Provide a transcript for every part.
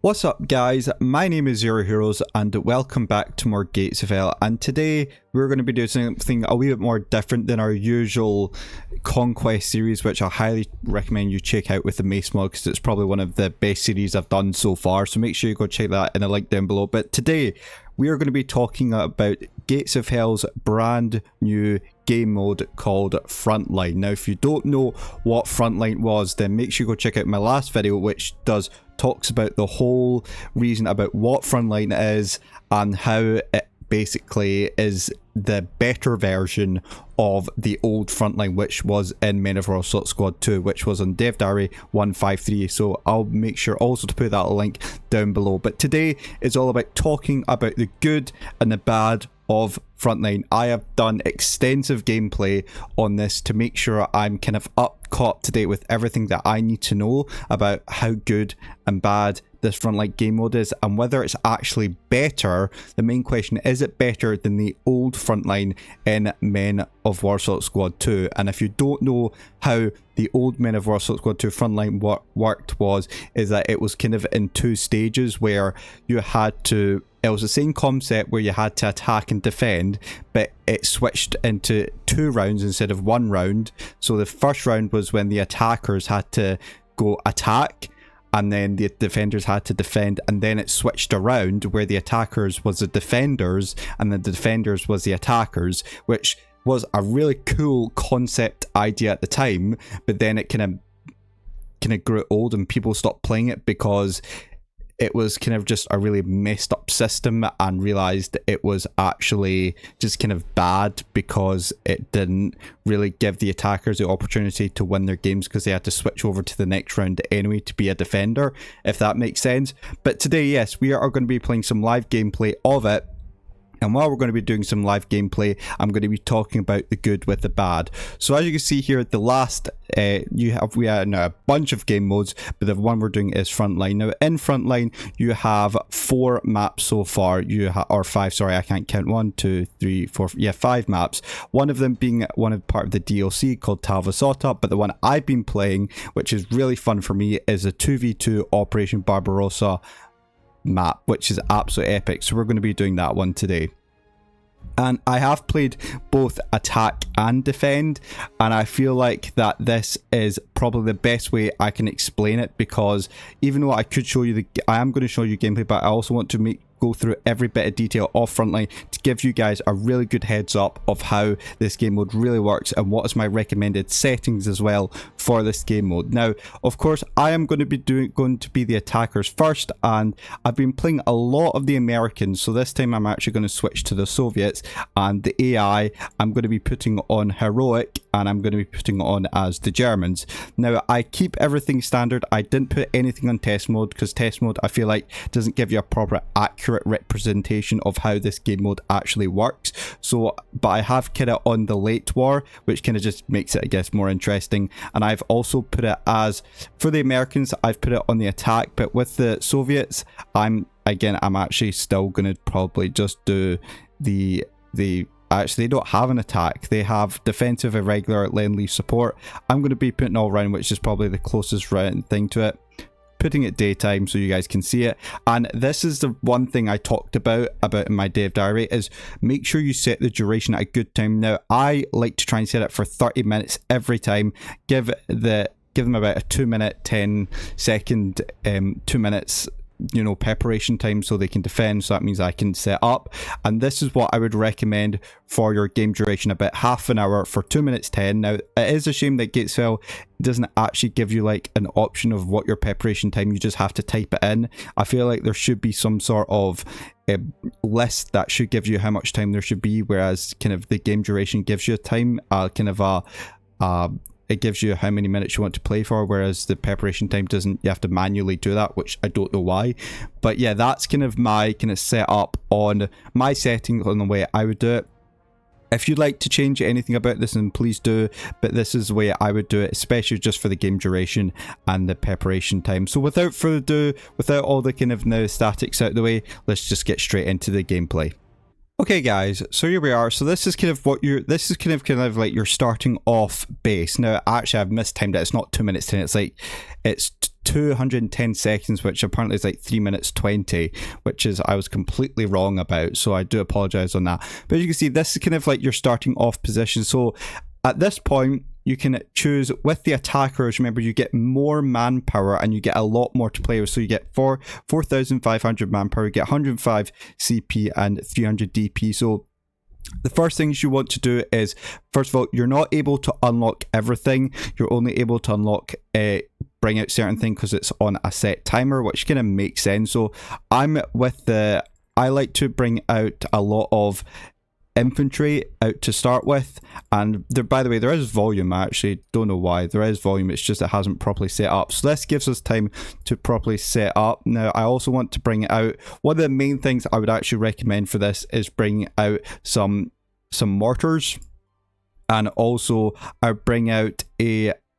What's up guys, my name is Zero Heroes and welcome back to more Gates of Hell, and today we're going to be doing something a wee bit more different than our usual Conquest series, which I highly recommend you check out with the Mace mod because it's probably one of the best series I've done so far, so make sure you go check that in the link down below. But today we are going to be talking about Gates of Hell's brand new game mode called Frontline. Now if you don't know what Frontline was, then make sure you go check out my last video, which talks about the whole reason about what Frontline is and how it basically is the better version of the old Frontline, which was in Men of Warsaw Squad 2, which was on Dev Diary 153. So I'll make sure also to put that link down below. But today is all about talking about the good and the bad of Frontline. I have done extensive gameplay on this to make sure I'm kind of caught up to date with everything that I need to know about how good and bad this Frontline game mode is and whether it's actually better. The main question is it better than the old Frontline in Men of Warsaw Squad 2? And if you don't know how the old Men of Warsaw Squad 2 Frontline worked, is that it was kind of in two stages where you had to, it was the same concept where you had to attack and defend, but it switched into 2 rounds instead of 1 round. So the first round was when the attackers had to go attack and then the defenders had to defend, and then it switched around where the attackers was the defenders and the defenders was the attackers, which was a really cool concept idea at the time, but then it kind of grew old and people stopped playing it because it was kind of just a really messed up system, and realized it was actually just kind of bad because it didn't really give the attackers the opportunity to win their games because they had to switch over to the next round anyway to be a defender, if that makes sense. But today, yes, we are going to be playing some live gameplay of it. And while we're going to be doing some live gameplay, I'm going to be talking about the good with the bad. So as you can see here, the last, we have now a bunch of game modes, but the one we're doing is Frontline. Now in Frontline, you have 4 maps so far. Or 5, sorry, I can't count. 1, 2, 3, 4, yeah, 5 maps. One of them being part of the DLC called Talvasota, but the one I've been playing, which is really fun for me, is a 2v2 Operation Barbarossa map, which is absolutely epic. So we're going to be doing that one today. And I have played both attack and defend, and I feel like that this is probably the best way I can explain it, because even though I could show you I am going to show you gameplay, but I also want to go through every bit of detail of Frontline to give you guys a really good heads up of how this game mode really works and what is my recommended settings as well for this game mode. Now, of course, I am going to be the attackers first, and I've been playing a lot of the Americans, so this time I'm actually going to switch to the Soviets, and the AI I'm going to be putting on heroic, and I'm going to be putting on as the Germans. Now, I keep everything standard. I didn't put anything on test mode because test mode I feel like doesn't give you a proper accurate representation of how this game mode actually works. So, but I have kind of on the late war, which kind of just makes it, I guess, more interesting. And I've also put it as, for the Americans, I've put it on the attack, but with the Soviets, I'm actually still going to probably just do actually, they don't have an attack. They have defensive, irregular, lend-leave support. I'm going to be putting all round, which is probably the closest round thing to it. Putting it daytime so you guys can see it. And this is the one thing I talked about in my dev diary, is make sure you set the duration at a good time. Now, I like to try and set it for 30 minutes every time. Give them about a 2-minute, 10-second, 2 minutes, you know, preparation time so they can defend. So that means I can set up, and this is what I would recommend for your game duration, about half an hour for 2 minutes 10. Now, it is a shame that Gates of Hell doesn't actually give you like an option of what your preparation time, you just have to type it in. I feel like there should be some sort of a list that should give you how much time there should be, whereas kind of the game duration gives you a time, it gives you how many minutes you want to play for, whereas the preparation time doesn't. You have to manually do that, which I don't know why. But yeah, that's kind of my setup on my settings on the way I would do it. If you'd like to change anything about this, then please do, but this is the way I would do it, especially just for the game duration and the preparation time. So without further ado, without all the kind of now statics out of the way, let's just get straight into the gameplay. Okay guys, so here we are. So this is kind of what this is kind of like your starting off base. Now actually I've mistimed it, it's not 2 minutes 10, it's 210 seconds, which apparently is like 3 minutes 20, which is I was completely wrong about, so I do apologize on that. But as you can see, this is kind of like your starting off position. So at this point, you can choose with the attackers. Remember, you get more manpower and you get a lot more to play with. So you get 4,500 manpower, you get 105 CP and 300 DP. So the first things you want to do is, first of all, you're not able to unlock everything. You're only able to unlock bring out certain things because it's on a set timer, which kind of makes sense. So I like to bring out a lot of infantry out to start with, and there, by the way, there is volume. I actually don't know why there is volume, it's just it hasn't properly set up, so this gives us time to properly set up. Now I also want to bring it out. One of the main things I would actually recommend for this is bringing out some mortars, and also I bring out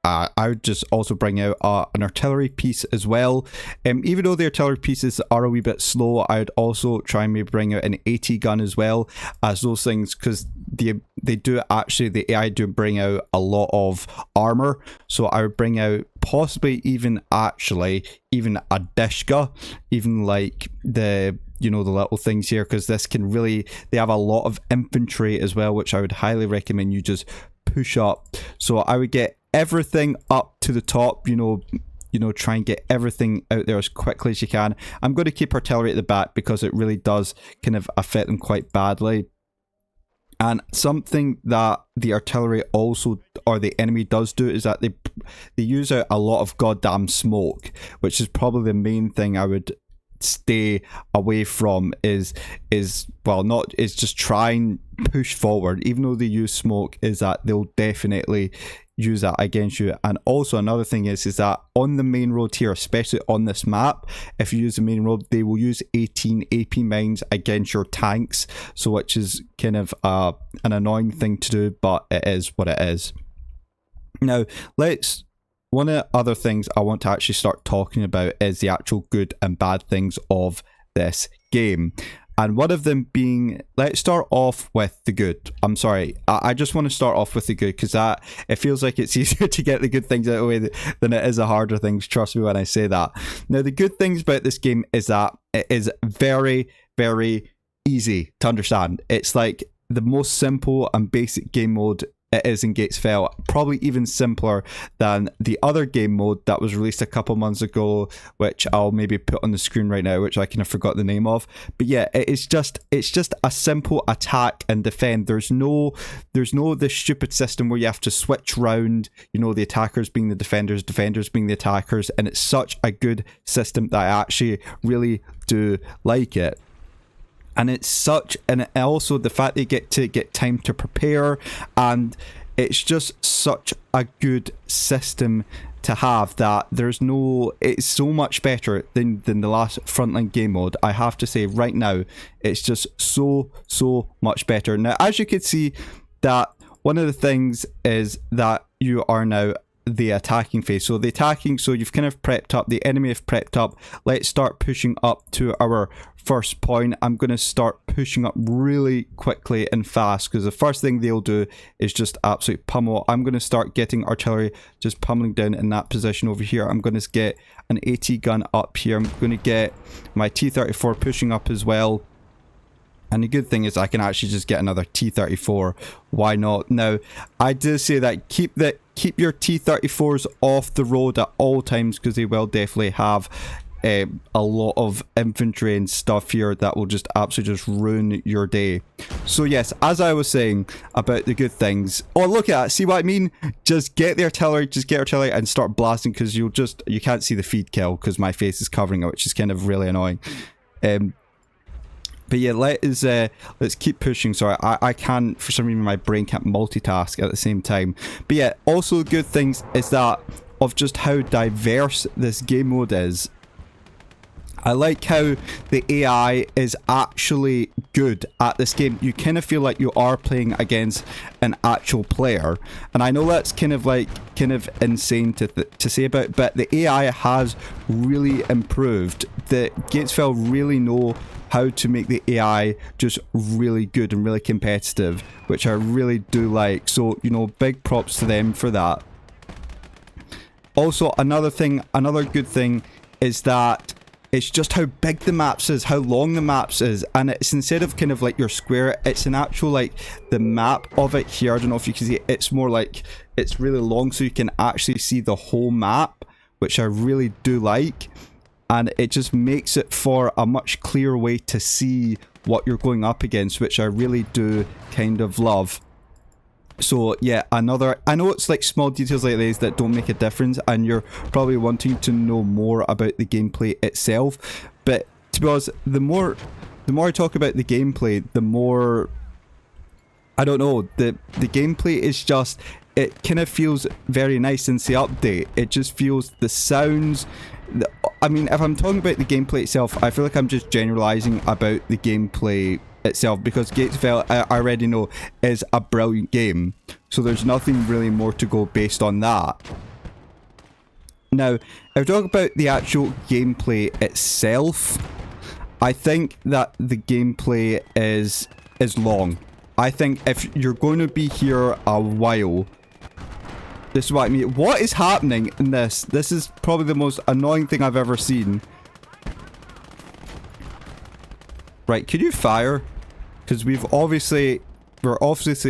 I would just also bring out an artillery piece as well. Even though the artillery pieces are a wee bit slow, I would also try and maybe bring out an AT gun as well, as those things, because they do actually, the AI do bring out a lot of armor. So I would bring out possibly even a Dishka, even like the, you know, the little things here, because this can really, they have a lot of infantry as well, which I would highly recommend you just push up. So I would get everything up to the top, you know, try and get everything out there as quickly as you can. I'm going to keep artillery at the back because it really does kind of affect them quite badly. And something that the artillery also, or the enemy does do, is that they use out a lot of goddamn smoke, which is probably the main thing I would stay away from. Is just try and push forward. Even though they use smoke, is that they'll definitely use that against you. And also another thing is that on the main road here, especially on this map, if you use the main road, they will use 18 AP mines against your tanks, so which is kind of an annoying thing to do, but it is what it is. Now one of the other things I want to actually start talking about is the actual good and bad things of this game. And one of them being, let's start off with the good. I'm sorry, I just want to start off with the good, because it feels like it's easier to get the good things out of the way than it is the harder things. Trust me when I say that. Now, the good things about this game is that it is very, very easy to understand. It's like the most simple and basic game mode it is in Gates Fell, probably even simpler than the other game mode that was released a couple months ago, which I'll maybe put on the screen right now, which I kind of forgot the name of. But yeah, it's just a simple attack and defend. There's no this stupid system where you have to switch round, you know, the attackers being the defenders being the attackers, and it's such a good system that I actually really do like it. And and also the fact that you get time to prepare, and it's just such a good system to have, that it's so much better than the last Frontline game mode. I have to say right now, it's just so much better. Now, as you can see, that one of the things is that you are now the attacking phase. So the attacking, so you've kind of prepped up, the enemy have prepped up. Let's start pushing up to our first point. I'm going to start pushing up really quickly and fast, because the first thing they'll do is just absolute pummel. I'm going to start getting artillery just pummeling down in that position over here. I'm going to get an AT gun up here. I'm going to get my T-34 pushing up as well. And the good thing is I can actually just get another T-34. Why not? Now, I do say that keep your T-34s off the road at all times, because they will definitely have a lot of infantry and stuff here that will just absolutely just ruin your day. So yes, as I was saying about the good things. Oh, look at that. See what I mean? Just get the artillery, and start blasting, because you can't see the feed kill because my face is covering it, which is kind of really annoying. But yeah, let's keep pushing. Sorry, I can't, for some reason my brain can't multitask at the same time. But yeah, also good things is that of just how diverse this game mode is. I like how the AI is actually good at this game. You kind of feel like you are playing against an actual player. And I know that's kind of insane to say about, but the AI has really improved. The Gatesville really know how to make the AI just really good and really competitive, which I really do like. So, you know, big props to them for that. Also, another good thing is that it's just how big the maps is, how long the maps is, and it's instead of kind of like your square, it's an actual like the map of it here. I don't know if you can see, it's more like it's really long, so you can actually see the whole map, which I really do like, and it just makes it for a much clearer way to see what you're going up against, which I really do kind of love. So yeah, I know it's like small details like this that don't make a difference, and you're probably wanting to know more about the gameplay itself, but to be honest, the more I talk about the gameplay, the more, I don't know, the gameplay is just, it kind of feels very nice since the update. It just feels, the sounds, I mean, if I'm talking about the gameplay itself, I feel like I'm just generalizing about the gameplay itself, because Gates of Hell, I already know, is a brilliant game, so there's nothing really more to go based on that. Now, if I talk about the actual gameplay itself, I think that the gameplay is long. I think if you're going to be here a while, this is what I mean. What is happening in this? This is probably the most annoying thing I've ever seen. Right, could you fire? Because we're obviously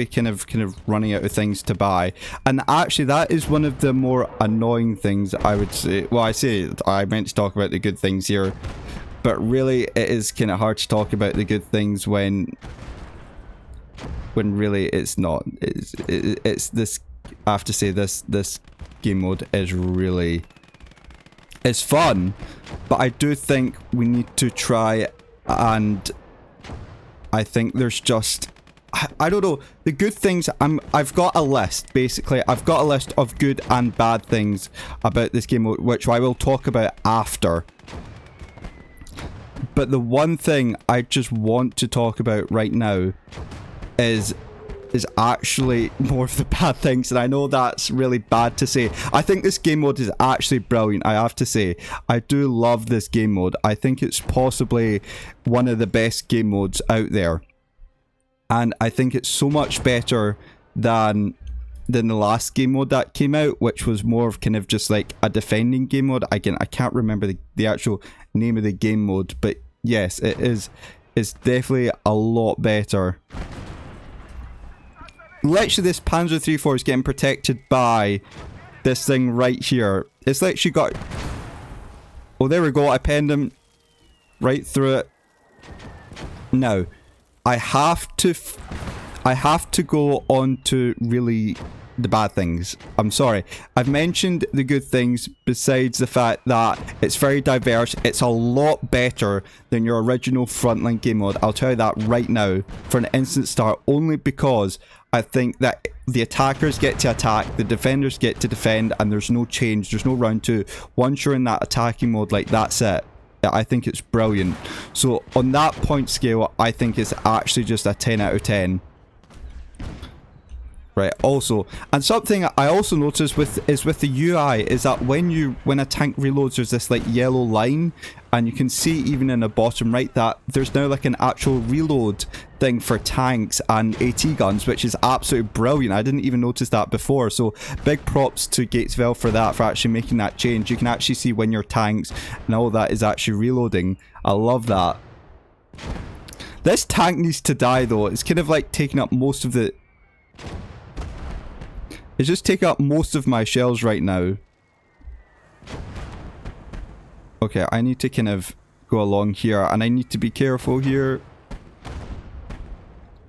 kind of running out of things to buy, and actually that is one of the more annoying things, I would say. Well, I meant to talk about the good things here, but really it is kind of hard to talk about the good things when really it's not. It's this. I have to say this game mode is really, it's fun, but I do think we need to try, and I think there's just, I don't know, the good things, I've got a list, basically. I've got a list of good and bad things about this game mode, which I will talk about after. But the one thing I just want to talk about right now is actually more of the bad things, and I know that's really bad to say. I think this game mode is actually brilliant, I have to say. I do love this game mode. I think it's possibly one of the best game modes out there, and I think it's so much better than the last game mode that came out, which was more of kind of just like a defending game mode. Again, I can't remember the actual name of the game mode, but yes, it's definitely a lot better. Literally, this Panzer III-4 is getting protected by this thing right here. It's literally got... Oh, there we go. I penned him right through it. Now, I have to go on to really the bad things. I'm sorry. I've mentioned the good things besides the fact that it's very diverse. It's a lot better than your original Frontline game mode. I'll tell you that right now for an instant start, only because I think that the attackers get to attack, the defenders get to defend, and there's no change. There's no round two. Once you're in that attacking mode, like, that's it. I think it's brilliant. So on that point scale, I think it's actually just a 10 out of 10. Right, also, and something I also noticed with the UI is that when a tank reloads, there's this like yellow line, and you can see even in the bottom right that there's now like an actual reload thing for tanks and AT guns, which is absolutely brilliant. I didn't even notice that before, so big props to Gates of Hell for that, for actually making that change. You can actually see when your tanks and all that is actually reloading. I love that. This tank needs to die though. It's kind of like taking up most of the... It's just taking up most of my shells right now. Okay, I need to kind of go along here, and I need to be careful here.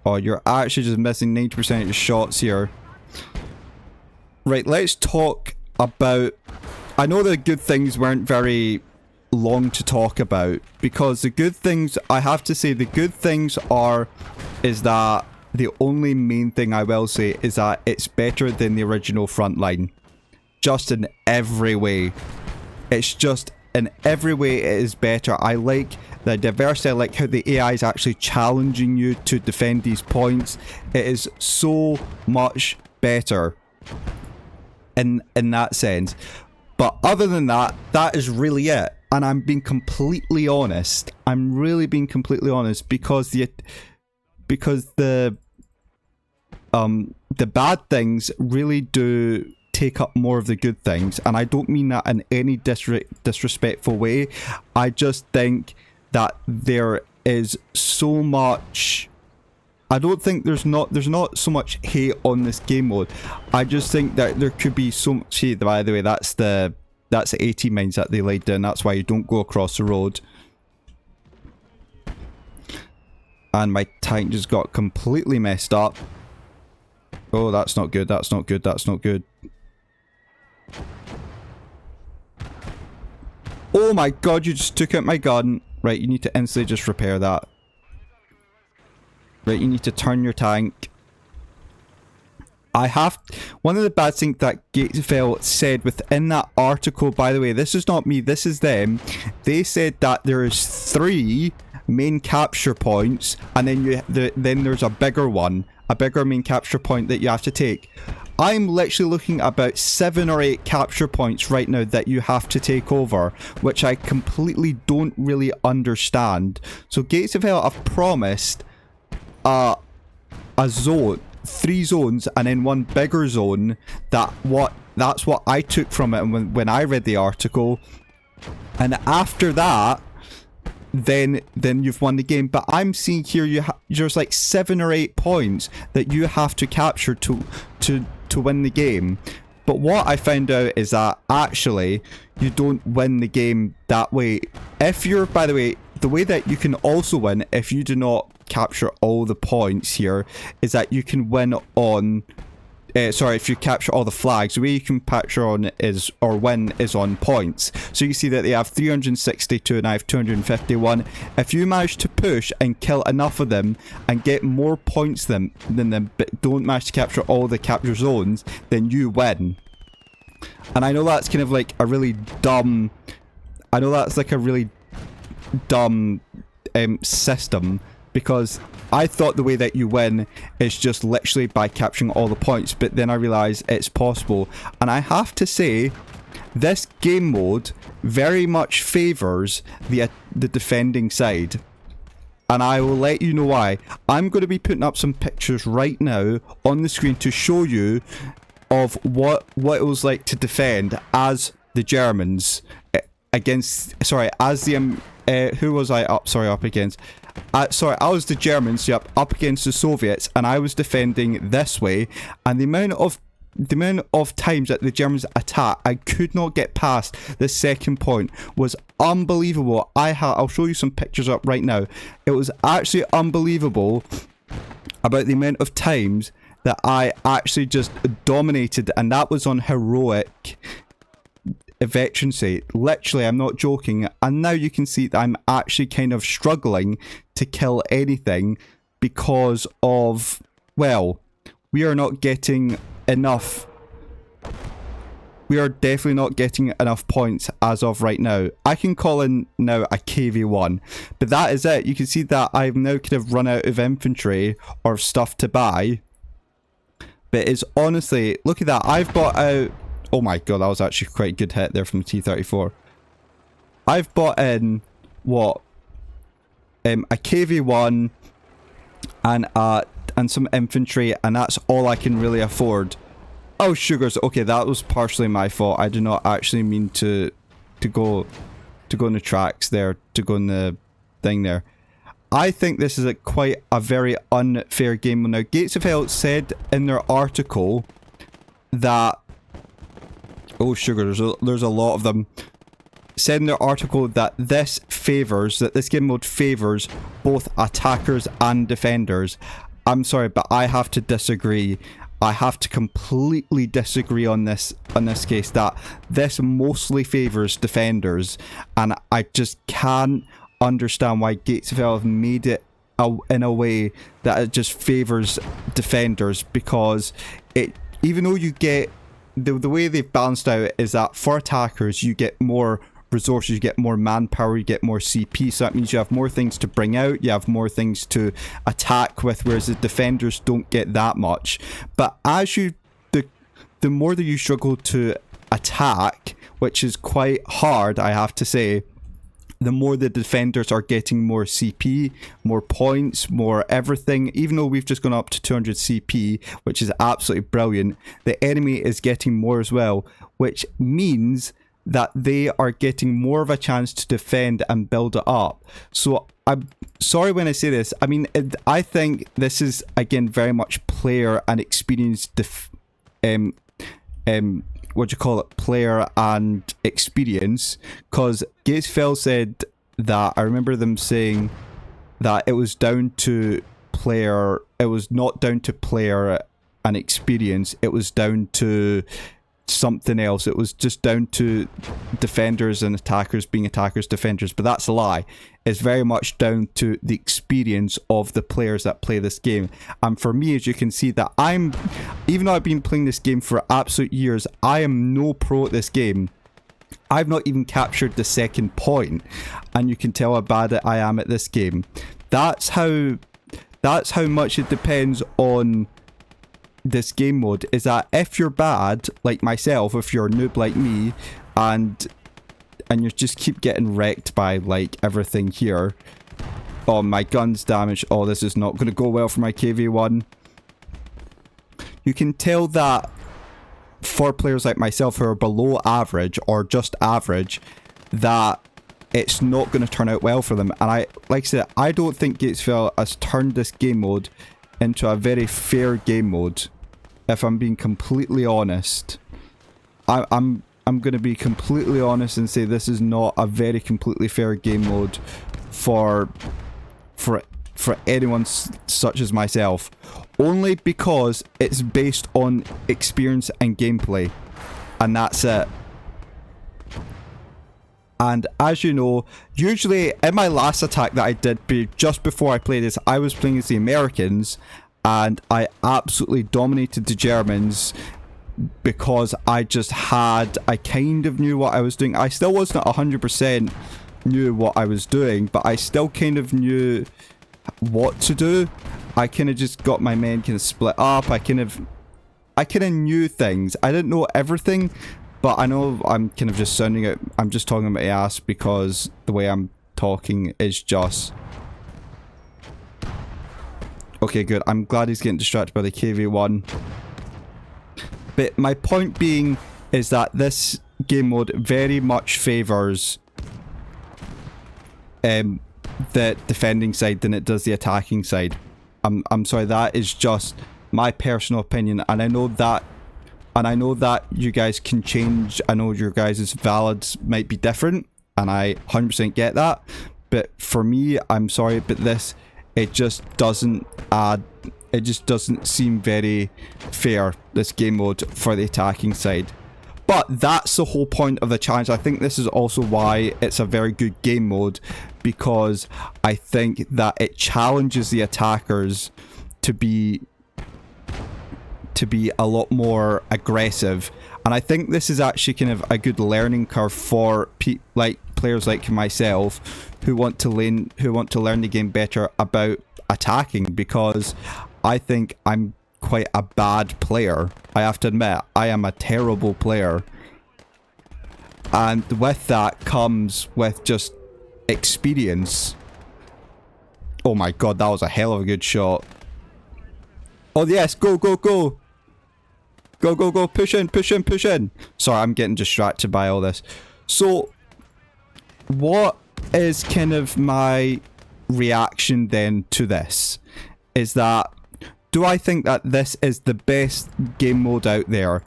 Oh, you're actually just missing 90% of your shots here. Right, let's talk about... I know the good things weren't very long to talk about, because the good things, I have to say, the good things is that the only main thing I will say is that it's better than the original Frontline. Just in every way. It's just in every way it is better. I like the diversity. I like how the AI is actually challenging you to defend these points. It is so much better in that sense. But other than that, that is really it. And I'm being completely honest. I'm really being completely honest, because the bad things really do take up more of the good things, and I don't mean that in any disrespectful way. I just think that there is so much. I don't think there's not so much hate on this game mode. I just think that there could be so much hate. By the way, that's the 80 mines that they laid down. That's why you don't go across the road. And my tank just got completely messed up. Oh, that's not good. That's not good. That's not good. Oh my god, you just took out my gun. Right, you need to instantly just repair that. Right, you need to turn your tank. One of the bad things that Gatesville said within that article, by the way, this is not me, this is them. They said that there is 3 main capture points, and then then there's a bigger one, a bigger main capture point that you have to take. I'm literally looking at about 7 or 8 capture points right now that you have to take over, which I completely don't really understand. So Gates of Hell have promised a zone, 3 zones, and then 1 bigger zone. That's what I took from it when I read the article. And after that, then you've won the game. But I'm seeing here there's like 7 or 8 points that you have to capture to win the game. But what I found out is that actually you don't win the game that way. If you're, by the way, the way that you can also win if you do not capture all the points here is that you can win on if you capture all the flags. The way you can capture on is, or win, is on points. So you see that they have 362 and I have 251. If you manage to push and kill enough of them and get more points than them, but don't manage to capture all the capture zones, then you win. And I know that's kind of like a really dumb, system, because I thought the way that you win is just literally by capturing all the points, but then I realised it's possible. And I have to say, this game mode very much favours the defending side. And I will let you know why. I'm going to be putting up some pictures right now on the screen to show you of what it was like to defend as the Germans against, as the who was I up against? I was the Germans, up against the Soviets, and I was defending this way, and the amount of times that the Germans attacked, I could not get past the second point, was unbelievable. I'll show you some pictures up right now. It was actually unbelievable about the amount of times that I actually just dominated, and that was on heroic efficiency. Literally, I'm not joking. And now you can see that I'm actually kind of struggling to kill anything because of, well, we are not getting enough. We are definitely not getting enough points as of right now. I can call in now a KV1, but that is it. You can see that I've now kind of run out of infantry or stuff to buy. But it's honestly, look at that. I've bought out, oh my god, that was actually quite a good hit there from the T-34. I've bought in, what, a KV1 and some infantry, and that's all I can really afford. Oh, sugars. Okay, that was partially my fault. I did not actually mean to go in the tracks there, to go in the thing there. I think this is quite a very unfair game. Now, Gates of Hell said in their article that, oh sugar, there's a lot of them, said in their article that this game mode favours both attackers and defenders. I'm sorry, but I have to disagree. I have to completely disagree on this case, that this mostly favours defenders, and I just can't understand why Gates of Hell have made it in a way that it just favours defenders, because even though you get the way they've balanced out is that for attackers you get more resources, you get more manpower, you get more CP, so that means you have more things to bring out, you have more things to attack with, whereas the defenders don't get that much. But as the more that you struggle to attack, which is quite hard, I have to say, the more the defenders are getting more CP, more points, more everything. Even though we've just gone up to 200 CP, which is absolutely brilliant, the enemy is getting more as well, which means that they are getting more of a chance to defend and build it up. So I'm sorry when I say this. I mean, I think this is, again, very much player and experience what do you call it, player and experience, because Gatesfell said that, I remember them saying that it was down to player, it was not down to player and experience, it was down to something else. It was just down to defenders and attackers being attackers, defenders, but that's a lie. It's very much down to the experience of the players that play this game. And for me, as you can see, that even though I've been playing this game for absolute years, I am no pro at this game. I've not even captured the second point, and you can tell how bad I am at this game. That's how much it depends on this game mode, is that if you're bad like myself, if you're a noob like me, and you just keep getting wrecked by like everything here, oh, my gun's damaged, oh, this is not going to go well for my KV1, you can tell that for players like myself who are below average or just average, that it's not going to turn out well for them. And like I said, I don't think Gatesfell has turned this game mode into a very fair game mode. If I'm being completely honest, I'm going to be completely honest and say this is not a very completely fair game mode for anyone such as myself, only because it's based on experience and gameplay, and that's it. And as you know, usually in my last attack that I did just before I played this, I was playing as the Americans, and I absolutely dominated the Germans because I kind of knew what I was doing. I still wasn't 100% knew what I was doing, but I still kind of knew what to do. I kind of just got my men kind of split up. I kind of knew things. I didn't know everything, but I know I'm kind of just sounding it. I'm just talking about my ass because the way I'm talking is just... Okay, good. I'm glad he's getting distracted by the KV1. But my point being is that this game mode very much favours the defending side than it does the attacking side. I'm sorry, that is just my personal opinion, and I know that you guys can change. I know your guys' valids might be different, and I 100% get that. But for me, I'm sorry, but it just doesn't seem very fair, this game mode, for the attacking side. But that's the whole point of the challenge. I think this is also why it's a very good game mode, because I think that it challenges the attackers to be a lot more aggressive. And I think this is actually kind of a good learning curve for players like myself who want to learn the game better about attacking, because I think I'm quite a bad player. I have to admit, I am a terrible player, and with that comes with just experience. Oh my god, that was a hell of a good shot. Oh yes, go, go, go. Go, go, go, push in, push in, push in. Sorry, I'm getting distracted by all this. So, what is kind of my reaction then to this? Is that, do I think that this is the best game mode out there?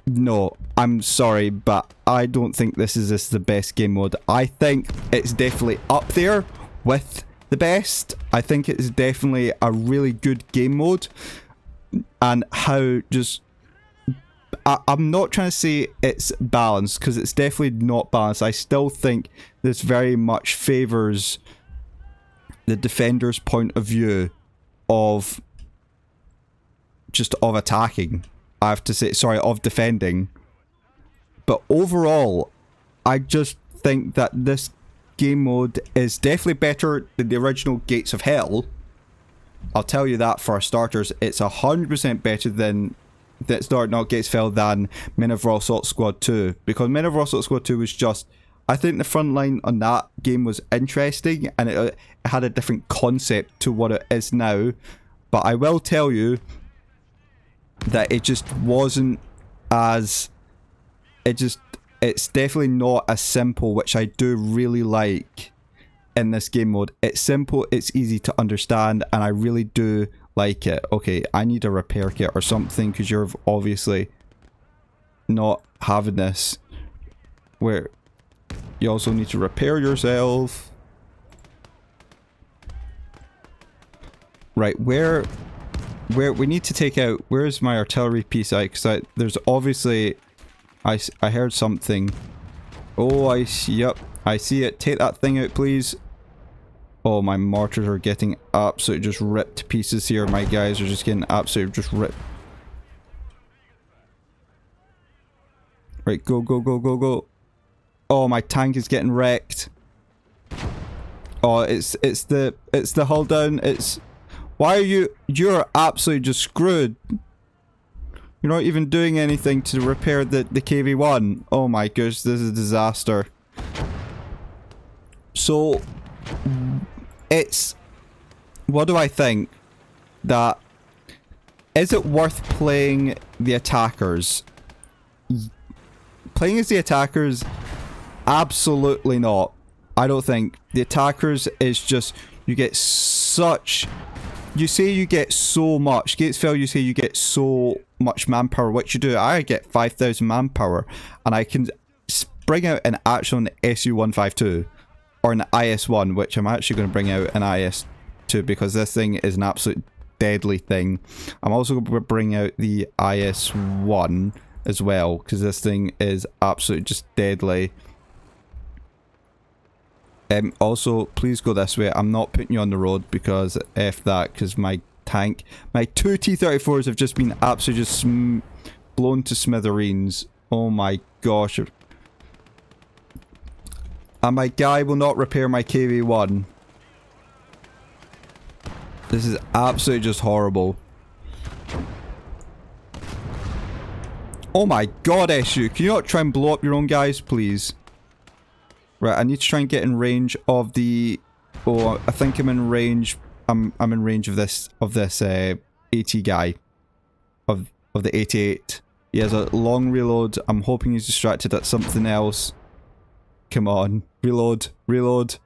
No, I'm sorry, but I don't think this is the best game mode. I think it's definitely up there with the best. I think it's definitely a really good game mode. And how just... I'm not trying to say it's balanced, because it's definitely not balanced. I still think this very much favours the defender's point of view of attacking. I have to say, sorry, of defending. But overall, I just think that this game mode is definitely better than the original Gates of Hell. I'll tell you that for starters. It's 100% better than... not Gatesfell, than Men of Raw Assault Squad 2. Because Men of Raw Assault Squad 2 was just I think the Frontline on that game was interesting, and it had a different concept to what it is now. But I will tell you that it just wasn't as... It's definitely not as simple, which I do really like in this game mode. It's simple, it's easy to understand, and I really do like it. Okay, I need a repair kit or something, because you're obviously not having this. Where you also need to repair yourself. Right, where we need to take out... Where's my artillery piece out? Because there's obviously... I heard something. Oh, yep, I see it. Take that thing out, please. Oh, my mortars are getting absolutely just ripped to pieces here. My guys are just getting absolutely just ripped. Right, go, go, go, go, go. Oh, my tank is getting wrecked. Oh, it's the hull down. It's... Why are you... You're absolutely just screwed. You're not even doing anything to repair the KV-1. Oh my gosh, this is a disaster. So, it's... What do I think? That... Is it worth playing the attackers? Playing as the attackers? Absolutely not. I don't think. The attackers is just... You get such... You say you get so much. Gatesville, you say you get so much manpower. What you do, I get 5,000 manpower, and I can bring out an actual SU-152 or an IS-1, which I'm actually going to bring out an IS-2 because this thing is an absolute deadly thing. I'm also going to bring out the IS-1 as well because this thing is absolutely just deadly. Also, please go this way. I'm not putting you on the road because F that, because my tank, my two T-34s have just been absolutely just blown to smithereens. Oh my gosh. And my guy will not repair my KV-1. This is absolutely just horrible. Oh my god, SU. Can you not try and blow up your own guys, please? Right, I need to try and get in range of the... Oh, I think I'm in range... I'm in range of this AT guy. Of the 88. He has a long reload. I'm hoping he's distracted at something else. Come on. Reload. Reload.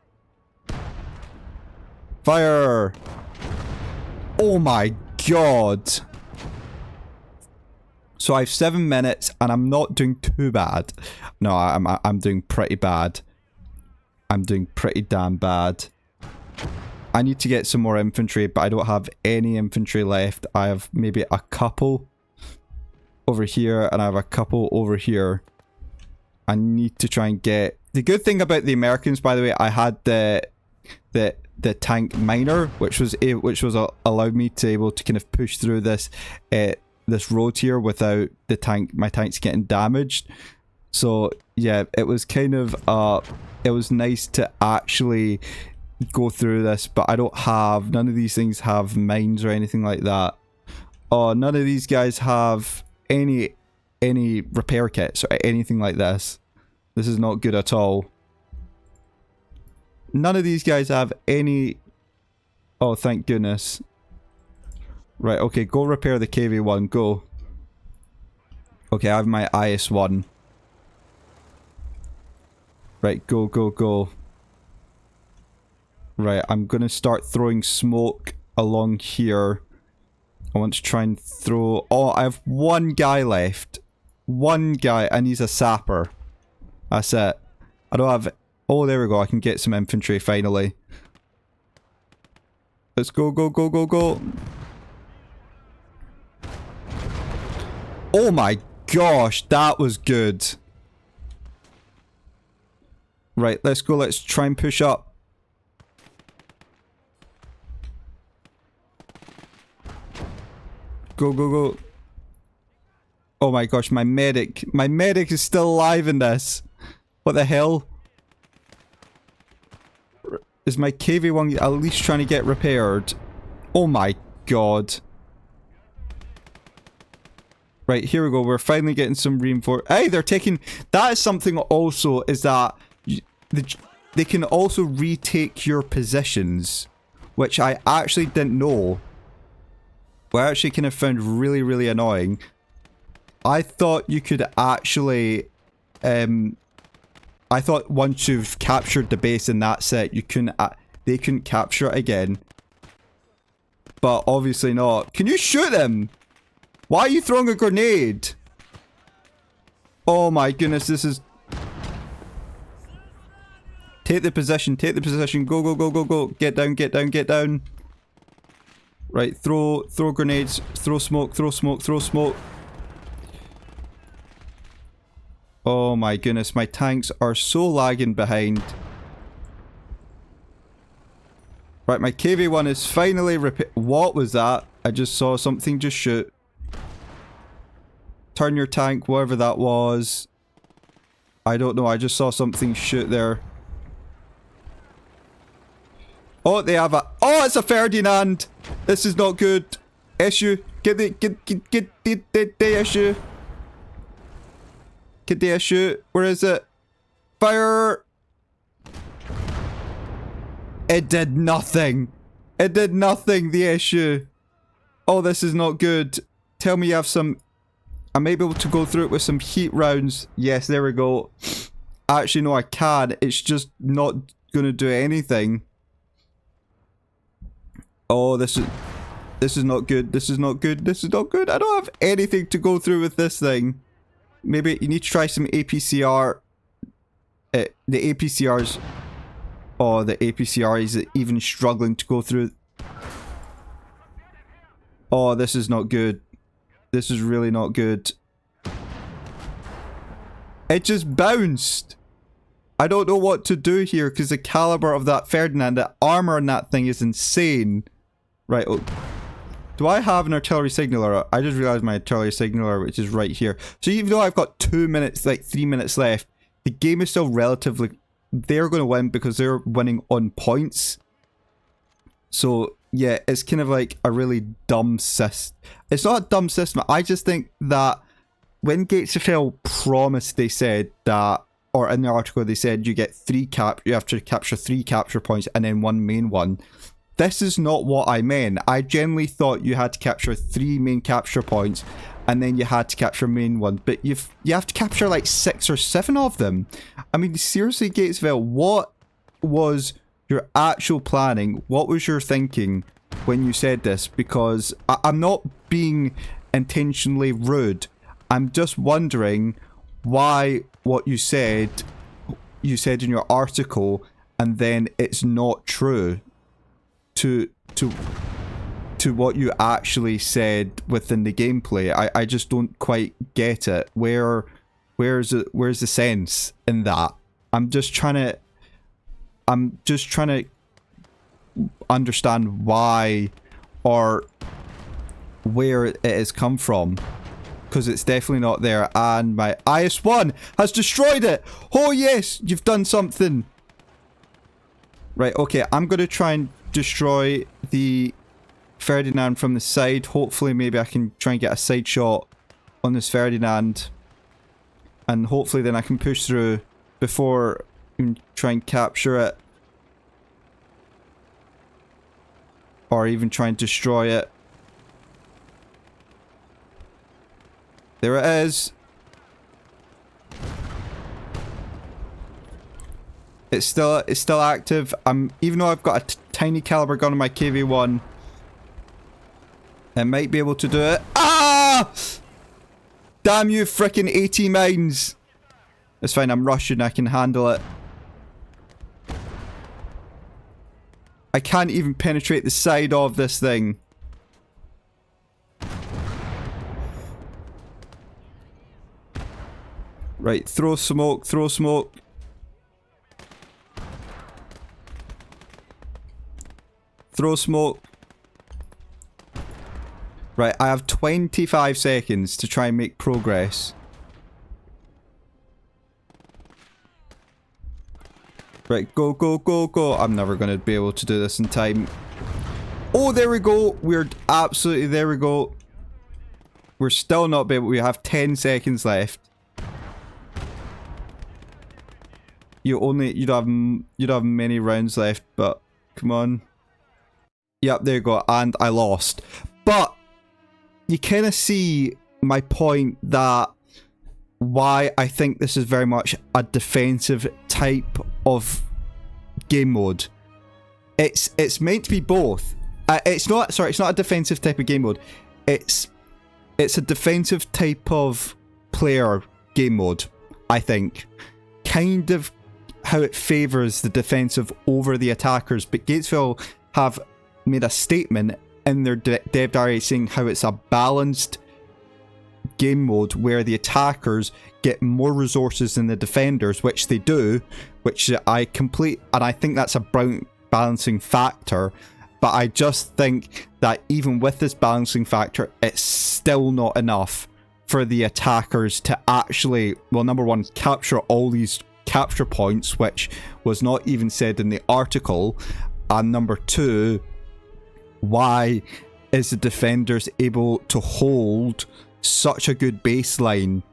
Fire! Oh my god! So I have 7 minutes and I'm not doing too bad. No, I'm doing pretty bad. I'm doing pretty damn bad. I need to get some more infantry, but I don't have any infantry left. I have maybe a couple over here, and I have a couple over here. I need to try and get... The good thing about the Americans, by the way, I had the tank miner, which was allowed me to able to kind of push through this this road here without my tanks getting damaged. So yeah, it was kind of it was nice to actually go through this, but I don't have... None of these things have mines or anything like that. Oh, none of these guys have any repair kits or anything like this. This is not good at all. None of these guys have any... Oh, thank goodness. Right, okay, go repair the KV-1, go. Okay, I have my IS-1. Right, go, go, go. Right, I'm gonna start throwing smoke along here. I want to try and throw... Oh, I have one guy left. One guy, and he's a sapper. That's it. I don't have... Oh, there we go. I can get some infantry, finally. Let's go, go, go, go, go. Oh my gosh, that was good. Right, let's go. Let's try and push up. Go, go, go. Oh my gosh, my medic. My medic is still alive in this. What the hell? Is my KV-1 at least trying to get repaired? Oh my god. Right, here we go. We're finally getting some reinforcements. Hey, they're taking... That is something also, is that... they can also retake your positions, which I actually didn't know. Well, I actually kind of found really, really annoying. I thought you could actually, I thought once you've captured the base and that's it, you couldn't, they couldn't capture it again. But obviously not. Can you shoot them? Why are you throwing a grenade? Oh my goodness, this is... Take the position, go, go, go, go, go. Get down, get down, get down. Right, throw grenades, throw smoke, throw smoke, throw smoke. Oh my goodness, my tanks are so lagging behind. Right, my KV-1 is finally What was that? I just saw something just shoot. Turn your tank, whatever that was. I don't know, I just saw something shoot there. Oh, they have a... Oh, it's a Ferdinand! This is not good. Issue. Get the issue. Get the issue. Where is it? Fire! It did nothing. It did nothing, the issue. Oh, this is not good. Tell me you have some... I may be able to go through it with some heat rounds. Yes, there we go. Actually, no, I can. It's just not going to do anything. Oh, this is not good. This is not good. This is not good. I don't have anything to go through with this thing. Maybe you need to try some APCR. The APCRs... Oh, the APCR is even struggling to go through. Oh, this is not good. This is really not good. It just bounced. I don't know what to do here because the caliber of that Ferdinand, the armor on that thing is insane. Right. Oh, do I have an artillery signaler? I just realized my artillery signaler, which is right here. So even though I've got 2 minutes, like 3 minutes left, the game is still relatively... They're going to win because they're winning on points. So, yeah, it's kind of like a really dumb system. It's not a dumb system. I just think that when Gates of Hell promised, they said that, or in the article they said you get you have to capture 3 capture points and then 1 main one. This is not what I meant. I generally thought you had to capture 3 main capture points and then you had to capture main one, but you have to capture like 6 or 7 of them. I mean, seriously, Gatesville, what was your actual planning? What was your thinking when you said this? Because I'm not being intentionally rude. I'm just wondering why what you said in your article and then it's not true to what you actually said within the gameplay. I just don't quite get it. Where's the sense in that? I'm just trying to understand why or where it has come from, because it's definitely not there. And my IS-1 has destroyed it. Oh yes, you've done something. Right, okay, I'm gonna try and destroy the Ferdinand from the side. Hopefully maybe I can try and get a side shot on this Ferdinand, and hopefully then I can push through before even try and capture it, or even try and destroy it. There it is. It's still active. Even though I've got a tiny caliber gun on my KV-1, I might be able to do it. Ah! Damn you, frickin' 80 mines. It's fine, I'm Russian, I can handle it. I can't even penetrate the side of this thing. Right, throw smoke, throw smoke. Throw smoke. Right, I have 25 seconds to try and make progress. Right, go, go, go, go. I'm never going to be able to do this in time. Oh, there we go. We're absolutely... There we go. We're still not able... We have 10 seconds left. you'd have many rounds left, but come on. Yep, there you go, and I lost. But you kind of see my point that why I think this is very much a defensive type of game mode. It's meant to be both. It's not a defensive type of game mode. It's a defensive type of player game mode, I think. Kind of how it favours the defensive over the attackers, but Gatesville have made a statement in their dev diary saying how it's a balanced game mode where the attackers get more resources than the defenders, which they do, which I complete, and I think that's a balancing factor. But I just think that even with this balancing factor, it's still not enough for the attackers to actually, well, number one, capture all these capture points, which was not even said in the article, and number two, why is the defenders able to hold such a good baseline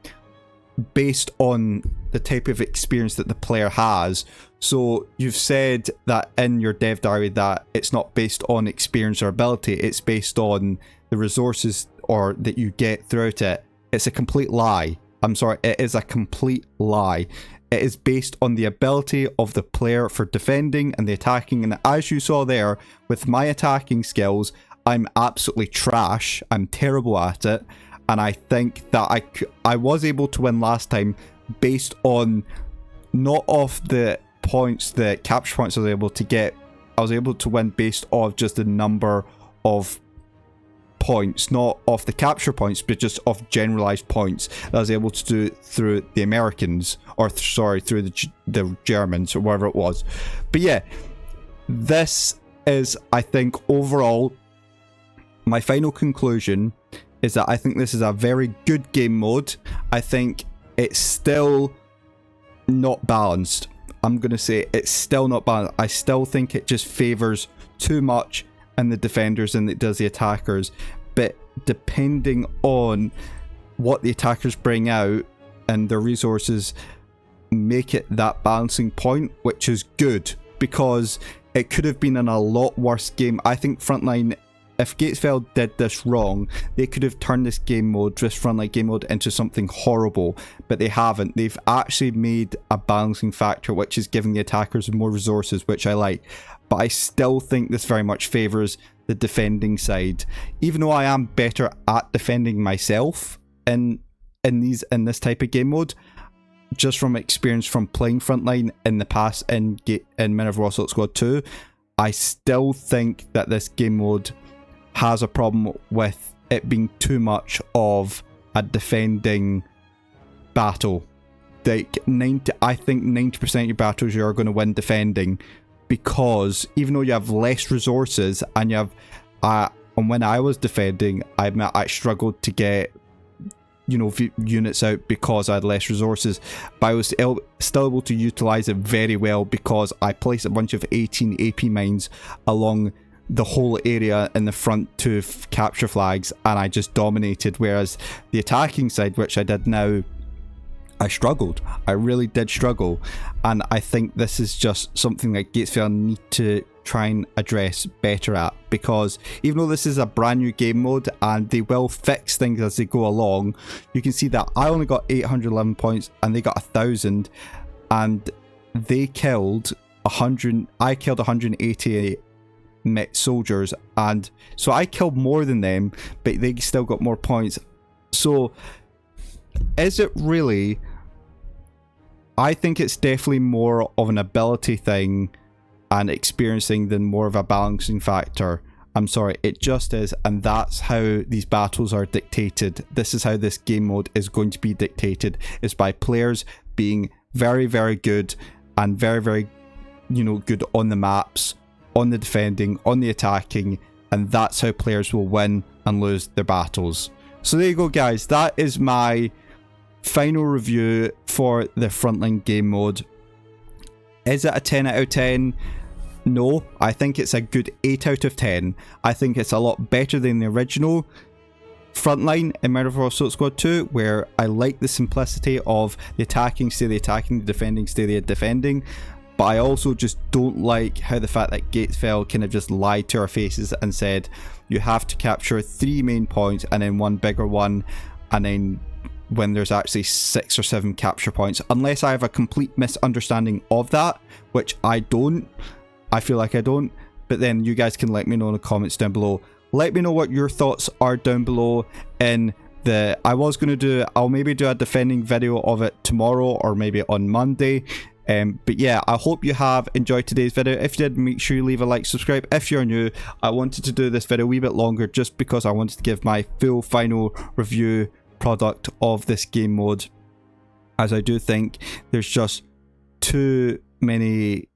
based on the type of experience that the player has? So you've said that in your dev diary that it's not based on experience or ability, it's based on the resources or that you get throughout it. It's a complete lie. I'm sorry, it is a complete lie. It is based on the ability of the player for defending and the attacking, and as you saw there, with my attacking skills, I'm absolutely trash. I'm terrible at it, and I think that I was able to win last time based on not off the points, the capture points I was able to get. I was able to win based off just the number of points, not off the capture points, but just off generalized points that I was able to do through the Americans, or through the Germans, or whatever it was. But yeah, this is, I think, overall, my final conclusion is that I think this is a very good game mode. I think it's still not balanced. I'm going to say it's still not balanced. I still think it just favors too much in the defenders than it does the attackers. But depending on what the attackers bring out and their resources, make it that balancing point, which is good, because it could have been in a lot worse game. I think Frontline, if Gatesville did this wrong, they could have turned this game mode, this Frontline game mode, into something horrible, but they haven't. They've actually made a balancing factor, which is giving the attackers more resources, which I like. But I still think this very much favours the defending side, even though I am better at defending myself in this type of game mode, just from experience from playing Frontline in the past in Men of War Assault Squad 2. I still think that this game mode has a problem with it being too much of a defending battle. Like I think 90% of your battles you are going to win defending, because even though you have less resources and you have and when I was defending, I struggled to get, you know, units out because I had less resources, but I was still able to utilize it very well because I placed a bunch of 18 AP mines along the whole area in the front to capture flags, and I just dominated. Whereas the attacking side, which I did now, I struggled. I really did struggle, and I think this is just something that Gatesville need to try and address better at, because even though this is a brand new game mode and they will fix things as they go along, you can see that I only got 811 points and they got 1,000, and they killed 100. I killed 188 soldiers, and so I killed more than them, but they still got more points. So is it really? I think it's definitely more of an ability thing and experiencing than more of a balancing factor. I'm sorry, it just is, and that's how these battles are dictated. This is how this game mode is going to be dictated, is by players being very, very good and very, very, you know, good on the maps, on the defending, on the attacking, and that's how players will win and lose their battles. So there you go, guys. That is my final review for the Frontline game mode. Is it a 10 out of 10? No, I think it's a good 8 out of 10. I think it's a lot better than the original. Frontline in Marvel Assault Squad 2, where I like the simplicity of the attacking stay the attacking, the defending stay the defending, but I also just don't like how the fact that Gatesville kind of just lied to our faces and said you have to capture 3 main points and then 1 bigger one, and then when there's actually 6 or 7 capture points, unless I have a complete misunderstanding of that, which I don't. I feel like I don't, but then you guys can let me know in the comments down below. Let me know what your thoughts are down below in the... I'll maybe do a defending video of it tomorrow or maybe on Monday. But yeah, I hope you have enjoyed today's video. If you did, make sure you leave a like, subscribe if you're new. I wanted to do this video a wee bit longer just because I wanted to give my full final review product of this game mode, as I do think there's just too many...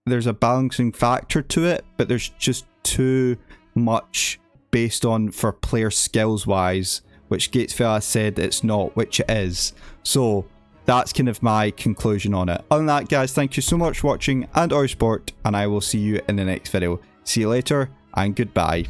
There's a balancing factor to it, but there's just too much based on for player skills wise, which Gatesville has said it's not, which it is. So that's kind of my conclusion on it. Other than that, guys, thank you so much for watching and our support, and I will see you in the next video. See you later and goodbye.